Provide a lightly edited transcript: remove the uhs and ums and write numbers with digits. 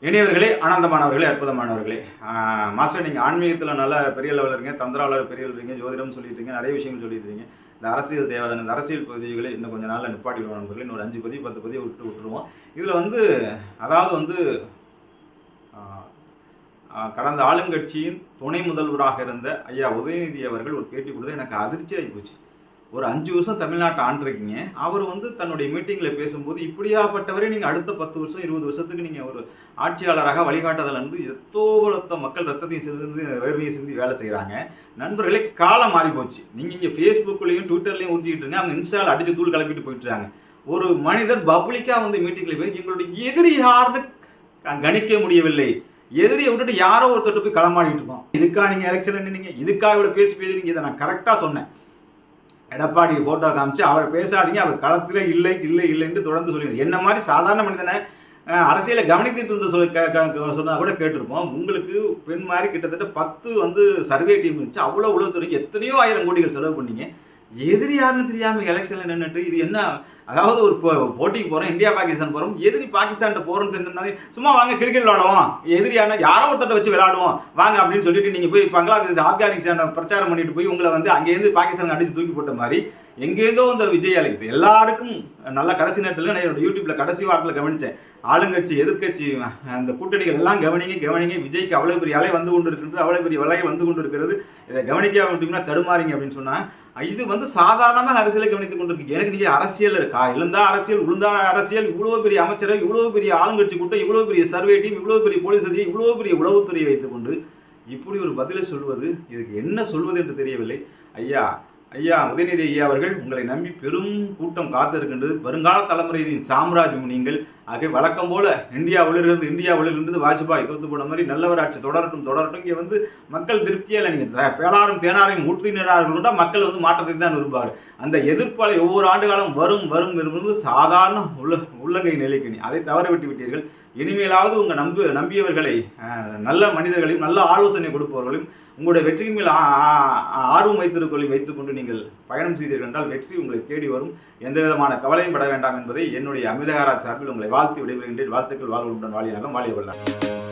இனியவர்களே, ஆனந்தமானவர்களே, அற்புதமானவர்களே, master நீங்கள் ஆன்மீகத்தில் நல்ல பெரிய லெவலில் இருக்கீங்க, தந்திராவில் பெரிய இருக்கீங்க, ஜோதிடம் சொல்லிட்டு இருக்கீங்க, நிறைய விஷயங்கள் சொல்லிட்டு இருக்கீங்க. இந்த அரசியல் தேவையான இந்த அரசியல் பதிவுகளை இன்னும் கொஞ்சம் நாளில் நிப்பாட்டிடுவோம் நண்பர்களே. இன்னொரு 5 பதிவு 10 பதிவு விட்டுருவோம். இதில் அதாவது கடந்த ஆளுங்கட்சியின் துணை முதல்வராக இருந்த ஐயா உதயநிதி அவர்கள் ஒரு பேட்டி கொடுத்து எனக்கு அதிர்ச்சி ஆகி போச்சு. ஒரு 5 வருஷம் தமிழ்நாட்டை ஆண்டிருக்கீங்க. அவர் தன்னுடைய மீட்டிங்கில் பேசும்போது இப்படியாப்பட்டவரை நீங்கள் அடுத்த 10 வருஷம் 20 வருஷத்துக்கு நீங்கள் ஒரு ஆட்சியாளராக வழிகாட்டுதல் எத்தோத்த மக்கள் ரத்தத்தையும் சிந்து வேர்வையை சிந்தி வேலை செய்கிறாங்க. நண்பர்களே, காலம் மாறி போச்சு. நீங்கள் இங்கே ஃபேஸ்புக்லையும் ட்விட்டர்லையும் ஊற்றிக்கிட்டு இருங்க, அவங்க இன்ஸ்டாவில் அடித்து தூள் கிளப்பிட்டு போயிட்டுருக்காங்க. ஒரு மனிதர் பப்ளிக்காக மீட்டிங்கில் போய் எங்களுடைய எதிரி யாருன்னு கணிக்க முடியவில்லை, எதிரியை விட்டுட்டு யாரோ ஒருத்தர் போய் களமாடிட்டு இருக்கோம். இதுக்காக நீங்கள் எலெக்ஷன் நின்னீங்க, இதுக்காக இவ்வளோ பேசுவீங்க. இதை நான் கரெக்டாக சொன்னேன். எடப்பாடி போட்டோ காமிச்சு அவர் பேசாதீங்க, அவர் களத்திலே இல்லை இல்லை இல்லைன்னு தொடர்ந்து சொல்லிடுங்க. என்ன மாதிரி சாதாரண மனிதனை அரசியலை கவனித்துட்டு இருந்த சொன்னால் கூட கேட்டிருப்போம். உங்களுக்கு பெண் மாதிரி கிட்டத்தட்ட 10 சர்வே டீம் வச்சு அவ்வளோ உளவுத்துறைக்கு எத்தனையோ 1000 கோடிகள் செலவு பண்ணீங்க. எதிரி யாருன்னு தெரியாமல் எலெக்ஷனில் நின்றுட்டு இது என்ன? அதாவது ஒரு போட்டிக்கு போகிறோம், இந்தியா பாகிஸ்தான் போகிறோம், எதிரி பாகிஸ்தான்கிட்ட போகிறோன்னு தெரிஞ்சா சும்மா வாங்க கிரிக்கெட் விளாடுவோம், எதிரியான யாரோ ஒருத்தட்ட வச்சு விளையாடுவோம் வாங்க அப்படின்னு சொல்லிட்டு நீங்கள் போய் பங்களாதேஷ் ஆப்கானிஸ்தான் பிரச்சாரம் பண்ணிட்டு போய் உங்களை அங்கேருந்து பாகிஸ்தான் அடித்து தூக்கி போட்ட மாதிரி எங்கேருந்தோ இந்த விஜய் அழைக்குது. எல்லாருக்கும் நல்ல கடைசி நேரத்தில் நான் என்னோட யூடியூப்பில் கடைசி வாரத்தில் கவனித்தேன். ஆளுங்கட்சி எதிர்கட்சி அந்த கூட்டணிகள் எல்லாம் கவனிங்க. விஜய்க்கு அவ்வளோ பெரிய அலை வந்து கொண்டு இருக்கிறது, அவ்வளோ பெரிய விலை வந்து கொண்டு இருக்கிறது. இதை கவனிக்காம விட்டீங்கன்னா தடுமாறிங்க அப்படின்னு சொன்னால் இது சாதாரணமாக அரசியலை கவனித்துக் கொண்டிருக்கு. எனக்கு நீங்கள் அரசியல் இருக்கா, எழுந்தா அரசியல், உளுந்தா அரசியல், இவ்வளோ பெரிய அமைச்சர்கள், இவ்வளோ பெரிய ஆளுங்கட்சி கூட்டம், இவ்வளோ பெரிய சர்வே டீம், இவ்வளோ பெரிய போலீஸ் அதிகாரி, இவ்வளோ பெரிய உளவுத்துறையை வைத்துக்கொண்டு இப்படி ஒரு பதிலை சொல்வது, இதுக்கு என்ன சொல்வது என்று தெரியவில்லை. ஐயா உதயநிதி ஐயா அவர்கள் உங்களை நம்பி பெரும் கூட்டம் காத்திருக்கின்றது. வருங்கால தலைமுறையின் சாம்ராஜ்யம் நீங்கள். ஆகவே வழக்கம் போல இந்தியா ஒளிர்கிறது வாஜ்பாய் தோத்து போன மாதிரி நல்லவராட்சி தொடரட்டும். இங்கே மக்கள் திருப்தியாக நீங்கள் பேனாரும் தேனாரையும் ஊற்றினார்கள்னா மக்கள் மாற்றத்தை தான் விரும்புவார். அந்த எதிர்ப்பாலை ஒவ்வொரு ஆண்டு காலம் வரும் சாதாரண உள்ளங்கை நிலைக்கணி. அதை தவற விட்டு விட்டீர்கள். இனிமேலாவது உங்கள் நம்பியவர்களை, நல்ல மனிதர்களையும் நல்ல ஆலோசனை கொடுப்பவர்களையும் உங்களுடைய வெற்றியின் மேல் ஆர்வம் வைத்துக்கொண்டு நீங்கள் பயணம் செய்தீர்கள் என்றால் வெற்றி உங்களை தேடி வரும். எந்த விதமான கவலையும் பட வேண்டாம் என்பதை என்னுடைய அமிர்தகாரா சார்பில் உங்களை வாழ்த்து விடைபெறுகின்றேன். வாழ்த்துக்கள். வாழ்வுடன் வாழியாக வாழிய கொள்ளலாம்.